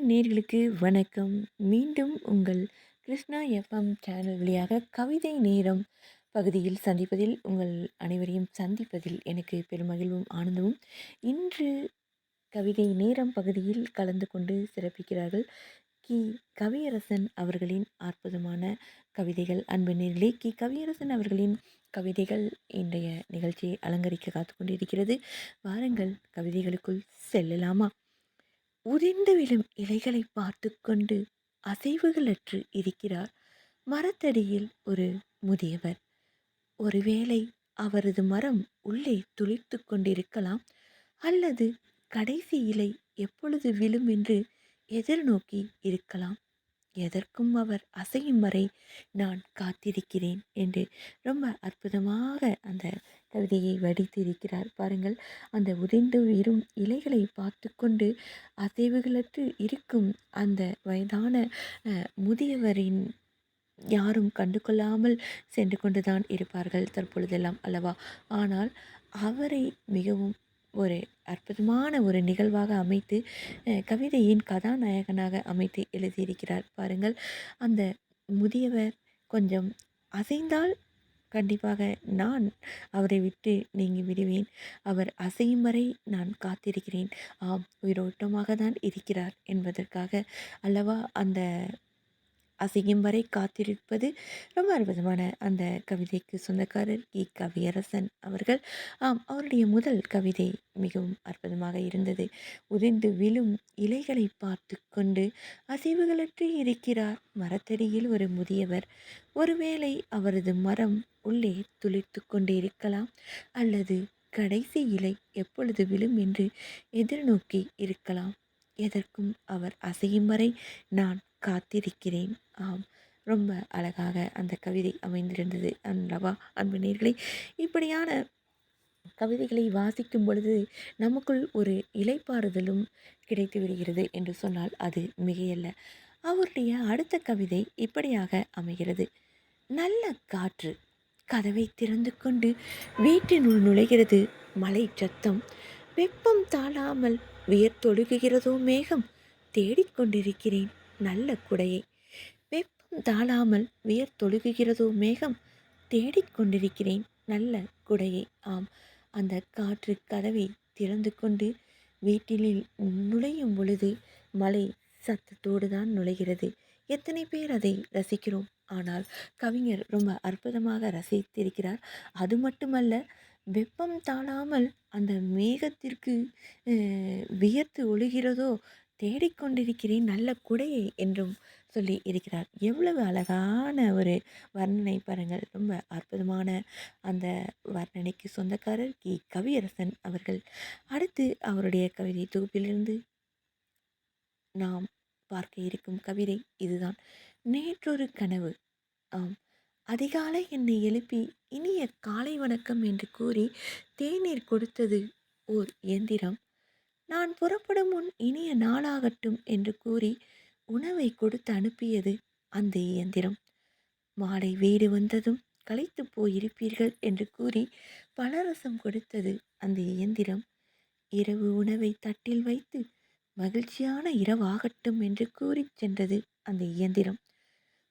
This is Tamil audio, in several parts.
நேயர்களுக்கு வணக்கம். மீண்டும் உங்கள் கிருஷ்ணா எஃப்எம் சேனல் வழியாக கவிதை நேரம் பகுதியில் சந்திப்பதில் உங்கள் அனைவரையும் சந்திப்பதில் எனக்கு பெருமகிழ்வும் ஆனந்தமும். இன்று கவிதை நேரம் பகுதியில் கலந்து கொண்டு சிறப்பிக்கிறார்கள் கி. கவியரசன் அவர்களின் அற்புதமான கவிதைகள். அன்பு நேயர்களே, கி. கவியரசன் அவர்களின் கவிதைகள் இன்றைய நிகழ்ச்சியை அலங்கரிக்க காத்து கொண்டிருக்கிறது. வாருங்கள், கவிதைகளுக்குள் செல்லலாமா? உதிர்ந்து விழும் இலைகளை பார்த்து கொண்டு அசைவுகளற்று இருக்கிறார் மரத்தடியில் ஒரு முதியவர். ஒருவேளை அவரது மரம் உள்ளே துளிர்த்து கொண்டிருக்கலாம், அல்லது கடைசி இலை எப்பொழுது விழும் என்று எதிர்நோக்கி இருக்கலாம். எதற்கும் அவர் அசையும் வரை நான் காத்திருக்கிறேன் என்று ரொம்ப அற்புதமாக அந்த கவிதையை வடித்திருக்கிறார். பாருங்கள், அந்த உதிர்ந்து வரும் இலைகளை பார்த்து கொண்டு அசைவுகளற்று இருக்கும் அந்த வயதான முதியவரின் யாரும் கண்டு கொள்ளாமல் சென்று கொண்டுதான் இருப்பார்கள் தற்பொழுதெல்லாம் அல்லவா? ஆனால் அவரை மிகவும் ஒரு அற்புதமான ஒரு நிகழ்வாக அமைத்து கவிதையின் கதாநாயகனாக அமைத்து எழுதியிருக்கிறார். பாருங்கள், அந்த முதியவர் கொஞ்சம் அசைந்தால் கண்டிப்பாக நான் அவரை விட்டு நீங்கி விடுவேன். அவர் அசையும் வரை நான் காத்திருக்கிறேன். ஆம், உயிரோட்டமாக தான் இருக்கிறார் என்பதற்காக அல்லவா அந்த அசையும் வரை காத்திருப்பது. ரொம்ப அற்புதமான அந்த கவிதைக்கு சொந்தக்காரர் கி. கவியரசன் அவர்கள். ஆம், அவருடைய முதல் கவிதை மிகவும் அற்புதமாக இருந்தது. உதிர்ந்து விழும் இலைகளை பார்த்து கொண்டு அசைவுகளற்று இருக்கிறார் மரத்தடியில் ஒரு முதியவர். ஒருவேளை அவரது மரம் உள்ளே துளிர்த்து கொண்டே இருக்கலாம், அல்லது கடைசி இலை எப்பொழுது விழும் என்று எதிர்நோக்கி இருக்கலாம். எதற்கும் அவர் அசையும் வரை நான் காத்திருக்கிறேன். ஆம், ரொம்ப அழகாக அந்த கவிதை அமைந்திருந்தது அல்லவா அன்பு நேயர்களே? இப்படியான கவிதைகளை வாசிக்கும் பொழுது நமக்குள் ஒரு இளைப்பாறுதலும் கிடைத்து விடுகிறது என்று சொன்னால் அது மிகையல்ல. அவருடைய அடுத்த கவிதை இப்படியாக அமைகிறது. நல்ல காற்று கதவை திறந்து கொண்டு வீட்டினுள் நுழைகிறது. மழை சத்தம் வெப்பம் தாழாமல் வியர்த்தொழுகுகிறதோ மேகம். தேடிக்கொண்டிருக்கிறேன் நல்ல குடையை. வெப்பம் தாழாமல் வியர்த்தொழுகுகிறதோ மேகம். தேடிக்கொண்டிருக்கிறேன் நல்ல குடையை. ஆம், அந்த காற்று கதவை திறந்து கொண்டு வீட்டிலில் நுழையும் பொழுது மழை சத்தத்தோடு தான் நுழைகிறது. எத்தனை பேர் அதை ரசிக்கிறோம். ஆனால் கவிஞர் ரொம்ப அற்புதமாக ரசித்திருக்கிறார். அது மட்டுமல்ல, வெப்பம் தாழாமல் அந்த மேகத்திற்கு வியர்த்து ஒழுகிறதோ தேடிக்கொண்டிருக்கிறேன் நல்ல குடையை என்றும் சொல்லி இருக்கிறார். எவ்வளவு அழகான ஒரு வர்ணனை பாருங்கள். ரொம்ப அற்புதமான அந்த வர்ணனைக்கு சொந்தக்காரர் கி. கவியரசன் அவர்கள். அடுத்து அவருடைய கவிதை தொகுப்பிலிருந்து நாம் பார்க்க இருக்கும் கவிதை இதுதான். நேற்றொரு கனவு. ஆம், அதிகாலை என்னை எழுப்பி இனிய காலை வணக்கம் என்று கூறி தேநீர் கொடுத்தது ஓர் இயந்திரம். நான் புறப்படும் முன் இனிய நாளாகட்டும் என்று கூறி உணவை கொடுத்து அனுப்பியது அந்த இயந்திரம். மாலை வீடு வந்ததும் களைத்து போயிருப்பீர்கள் என்று கூறி பலரசம் கொடுத்தது அந்த இயந்திரம். இரவு உணவை தட்டில் வைத்து மகிழ்ச்சியான இரவாகட்டும் என்று கூறி சென்றது அந்த இயந்திரம்.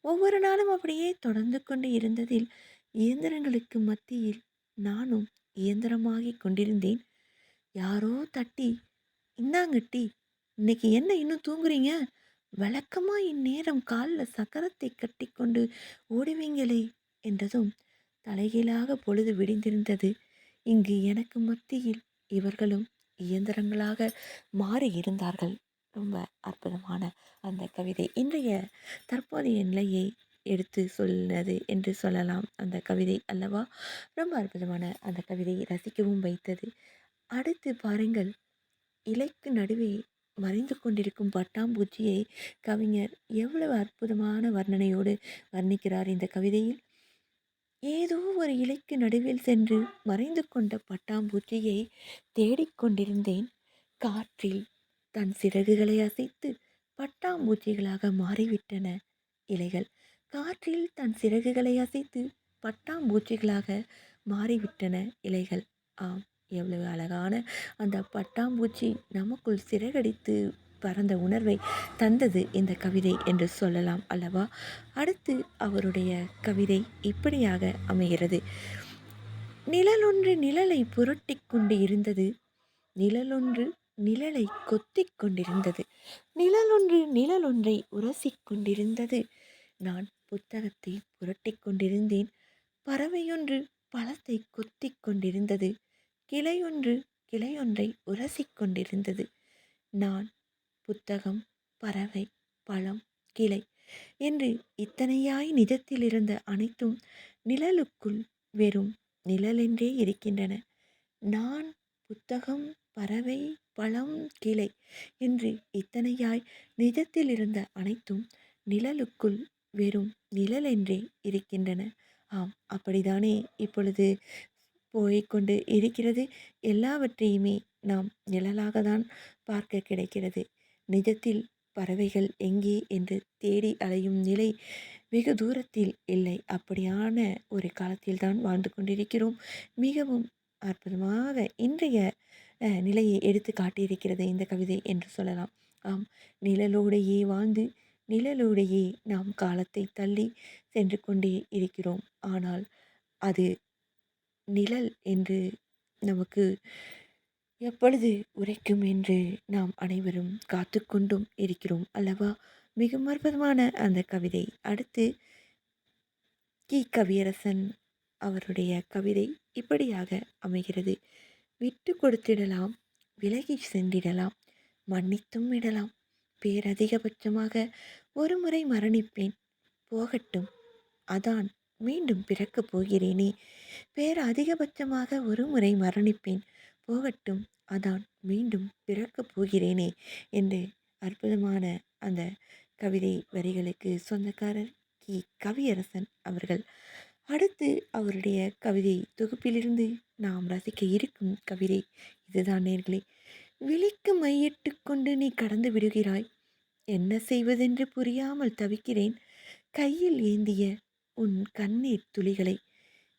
ஒவ்வொரு நாளும் அப்படியே தொடர்ந்து கொண்டு இருந்ததில் இயந்திரங்களுக்கு மத்தியில் நானும் இயந்திரமாகி கொண்டிருந்தேன். யாரோ தட்டி, இந்தாங்க டீ, இன்னைக்கு என்ன இன்னும் தூங்குறீங்க? வழக்கமா இந்நேரம் காலில் சக்கரத்தை கட்டி கொண்டு ஓடுவீங்களே என்றதும் தலைகீழாக பொழுது விடிந்திருந்தது. இங்கு எனக்கு மத்தியில் இவர்களும் இயந்திரங்களாக மாறி இருந்தார்கள். ரொம்ப அற்புதமான அந்த கவிதை இன்றைய தற்போதைய நிலையை எடுத்து சொன்னது என்று சொல்லலாம் அந்த கவிதை அல்லவா? ரொம்ப அற்புதமான அந்த கவிதையை ரசிக்கவும் வைத்தது. அடுத்து பாருங்கள், இலைக்கு நடுவே மறைந்து கொண்டிருக்கும் பட்டாம்பூச்சியை கவிஞர் எவ்வளவு அற்புதமான வர்ணனையோடு வர்ணிக்கிறார் இந்த கவிதையில். ஏதோ ஒரு இலைக்கு நடுவில் சென்று மறைந்து கொண்ட பட்டாம்பூச்சியை தேடிக்கொண்டிருந்தேன். காற்றில் தன் சிறகுகளை அசைத்து பட்டாம்பூச்சிகளாக மாறிவிட்டன இலைகள். காற்றில் தன் சிறகுகளை அசைத்து பட்டாம்பூச்சிகளாக மாறிவிட்டன இலைகள். ஆம், எவ்வளவு அழகான அந்த பட்டாம்பூச்சி நமக்குள் சிறகடித்து பரந்த உணர்வை தந்தது இந்த கவிதை என்று சொல்லலாம் அல்லவா? அடுத்து அவருடைய கவிதை இப்படியாக அமைகிறது. நிழலொன்று நிழலை புரட்டிக் கொண்டு இருந்தது, நிழலொன்று நிழலை கொத்திக் கொண்டிருந்தது, நிழலொன்று நிழலொன்றை உரசிக் கொண்டிருந்தது. நான் புத்தகத்தை புரட்டிக் கொண்டிருந்தேன். பறவையொன்று பழத்தை கொத்திக் கொண்டிருந்தது, கிளையொன்று கிளையொன்றை உரசிக் கொண்டிருந்தது. நான், புத்தகம், பறவை, பழம், கிளை என்று இத்தனையாய் நிஜத்தில் இருந்த அனைத்தும் நிழலுக்குள் வெறும் நிழலென்றே இருக்கின்றன. நான், புத்தகம், பறவை, பழம், கிளை என்று இத்தனையாய் நிஜத்தில் இருந்த அனைத்தும் நிழலுக்குள் வெறும் நிழலென்றே இருக்கின்றன. ஆம், அப்படித்தானே இப்பொழுது போய்கொண்டு இருக்கிறது. எல்லாவற்றையுமே நாம் நிழலாக தான் பார்க்க கிடைக்கிறது. நிஜத்தில் பறவைகள் எங்கே என்று தேடி அலையும் நிலை வெகு தூரத்தில் இல்லை. அப்படியான ஒரு காலத்தில் தான் வாழ்ந்து கொண்டிருக்கிறோம். மிகவும் அற்புதமாக இன்றைய நிலையை எடுத்து காட்டியிருக்கிறது இந்த கவிதை என்று சொல்லலாம். ஆம், நிழலோடையே வாழ்ந்து நிழலோடையே நாம் காலத்தை தள்ளி சென்று கொண்டே இருக்கிறோம். ஆனால் அது நிழல் என்று நமக்கு எப்பொழுது உரைக்கும் என்று நாம் அனைவரும் காத்து கொண்டும் இருக்கிறோம் அல்லவா? மிகவும் அற்புதமான அந்த கவிதை. அடுத்து கவியரசன் அவருடைய கவிதை இப்படியாக அமைகிறது. விட்டு கொடுத்திடலாம், விலகி சென்றிடலாம், மன்னித்தும் விடலாம். பேரதிகபட்சமாக ஒரு முறை மரணிப்பேன், போகட்டும், அதான் மீண்டும் பிறக்கப் போகிறேனே. அதிகபட்சமாக ஒரு முறை மரணிப்பேன், போகட்டும், அதான் மீண்டும் பிறக்கப் போகிறேனே என்று அற்புதமான அந்த கவிதை வரிகளுக்கு சொந்தக்காரர் கவியரசன் அவர்கள். அடுத்து அவருடைய கவிதை தொகுப்பிலிருந்து நாம் ரசிக்க இருக்கும் கவிதை இதுதான் நேர்களே. விழிக்கு மையிட்டு கொண்டு நீ கடந்து விடுகிறாய், என்ன செய்வதென்று புரியாமல் தவிக்கிறேன், கையில் ஏந்திய உன் கண்ணீர் துளிகளை.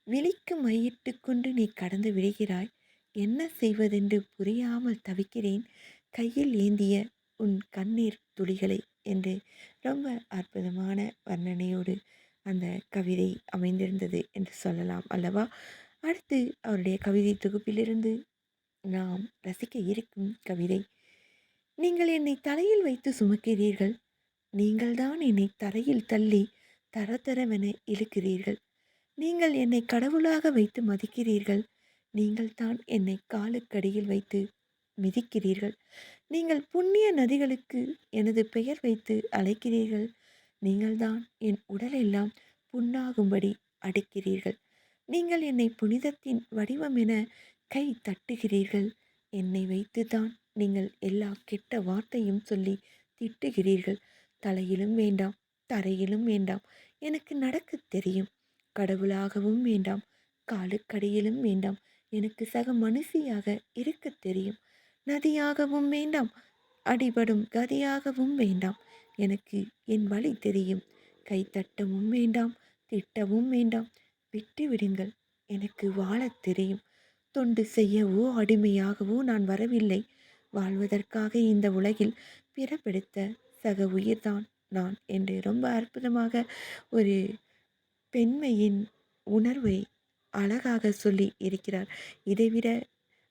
விழிக்கு மையிட்டு கொண்டு நீ கடந்து விடுகிறாய், என்ன செய்வதென்று புரியாமல் தவிக்கிறேன், கையில் ஏந்திய உன் கண்ணீர் துளிகளை என்று ரொம்ப அற்புதமான வர்ணனையோடு அந்த கவிதை அமைந்திருந்தது என்று சொல்லலாம் அல்லவா? அடுத்து அவருடைய கவிதை தொகுப்பிலிருந்து நாம் ரசிக்க இருக்கும் கவிதை. நீங்கள் என்னை தலையில் வைத்து சுமக்கிறீர்கள், நீங்கள்தான் என்னை தரையில் தள்ளி தர தரவென இழுக்கிறீர்கள். நீங்கள் என்னை கடவுளாக வைத்து மதிக்கிறீர்கள், நீங்கள் தான் என்னை காலுக்கடியில் வைத்து மிதிக்கிறீர்கள். நீங்கள் புண்ணிய நதிகளுக்கு எனது பெயர் வைத்து அழைக்கிறீர்கள், நீங்கள்தான் என் உடலெல்லாம் புண்ணாகும்படி அடிக்கிறீர்கள். நீங்கள் என்னை புனிதத்தின் வடிவம் என கை தட்டுகிறீர்கள், என்னை வைத்து தான் நீங்கள் எல்லா கெட்ட வார்த்தையும் சொல்லி திட்டுகிறீர்கள். தலையிலும் வேண்டாம், தரையிலும் வேண்டாம், எனக்கு நடக்க தெரியும். கடவுளாகவும் வேண்டாம், காலுக்கடியிலும் வேண்டாம், எனக்கு சக மனுஷியாக இருக்க தெரியும். நதியாகவும் வேண்டாம், அடிபடும் கதியாகவும் வேண்டாம், எனக்கு என் வழி தெரியும். கைத்தட்டவும் வேண்டாம், திட்டவும் வேண்டாம், விட்டு விடுங்கள், எனக்கு வாழத் தெரியும். தொண்டு செய்யவோ அடிமையாகவோ நான் வரவில்லை, வாழ்வதற்காக இந்த உலகில் பிறப்பெடுத்த சக உயிர்தான் நான் என்று ரொம்ப அற்புதமாக ஒரு பெண்மையின் உணர்வை அழகாக சொல்லி இருக்கிறார். இதைவிட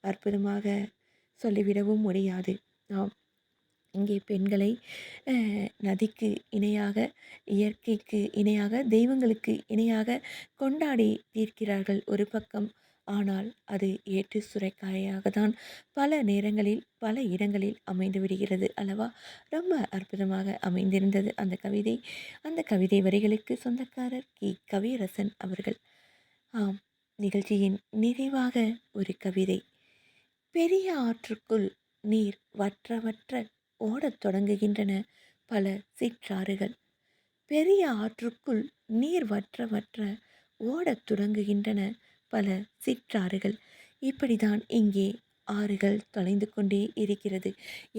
அற்புதமாக சொல்லிவிடவும் முடியாது. நாம் இங்கே பெண்களை நதிக்கு இணையாக, இயற்கைக்கு இணையாக, தெய்வங்களுக்கு இணையாக கொண்டாடி தீர்க்கிறார்கள் ஒரு பக்கம். ஆனால் அது ஏற்று சுரைக்காயாக தான் பல நேரங்களில் பல இடங்களில் அமைந்து விடுகிறது அல்லவா? ரொம்ப அற்புதமாக அமைந்திருந்தது அந்த கவிதை. அந்த கவிதை வரிகளுக்கு சொந்தக்காரர் கவியரசன் அவர்கள். ஆம், நிகழ்ச்சியின் நிறைவாக ஒரு கவிதை. பெரிய ஆற்றுக்குள் நீர் வற்ற வற்ற ஓடத் தொடங்குகின்றன பல சிற்றாறுகள். பெரிய ஆற்றுக்குள் நீர் வற்ற வற்ற ஓடத் தொடங்குகின்றன பல சிற்றாறுகள். இப்படிதான் இங்கே ஆறுகள் தொலைந்து கொண்டே இருக்கிறது.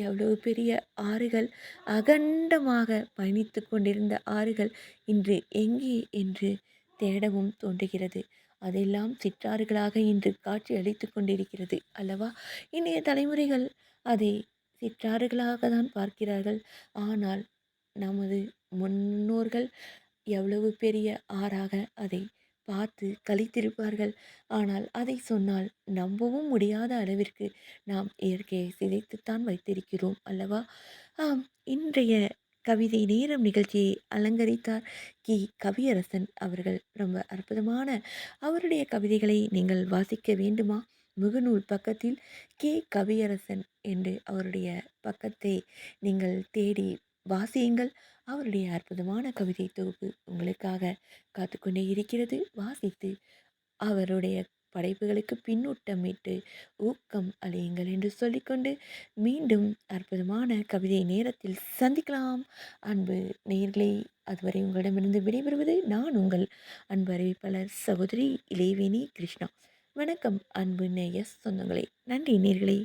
எவ்வளவு பெரிய ஆறுகள், அகண்டமாக பயணித்து கொண்டிருந்த ஆறுகள் இன்று எங்கே என்று தேடவும் தோன்றுகிறது. அதெல்லாம் சிற்றாறுகளாக இன்று காட்சி அளித்து கொண்டிருக்கிறது அல்லவா? இன்றைய தலைமுறைகள் அதை சிற்றாறுகளாக தான் பார்க்கிறார்கள். ஆனால் நமது முன்னோர்கள் எவ்வளவு பெரிய ஆறாக அதை பார்த்து கழித்திருப்பார்கள். ஆனால் அதை சொன்னால் நம்பவும் முடியாத அளவிற்கு நாம் இயற்கையை சிதைத்துத்தான் வைத்திருக்கிறோம் அல்லவா? ஆம், இன்றைய கவிதை நேரம் நிகழ்ச்சியை அலங்கரித்தார் கவியரசன் அவர்கள். ரொம்ப அற்புதமான அவருடைய கவிதைகளை நீங்கள் வாசிக்க வேண்டுமா? முகநூல் பக்கத்தில் கவியரசன் என்று அவருடைய பக்கத்தை நீங்கள் தேடி வாசியுங்கள். அவருடைய அற்புதமான கவிதை தொகுப்பு உங்களுக்காக காத்துக்கொண்டே இருக்கிறது. வாசித்து அவருடைய படைப்புகளுக்கு பின்னூட்டமிட்டு ஊக்கம் அளியுங்கள் என்று சொல்லிக்கொண்டு மீண்டும் அற்புதமான கவிதை நேரத்தில் சந்திக்கலாம். அன்பு நேயர்களே, அதுவரை உங்களிடமிருந்து விடைபெறுவது நான் உங்கள் அன்பு அறிவிப்பாளர் சகோதரி இளைவேணி கிருஷ்ணா. வணக்கம் அன்பு நேய சொந்தங்களே. நன்றி நேயர்களே.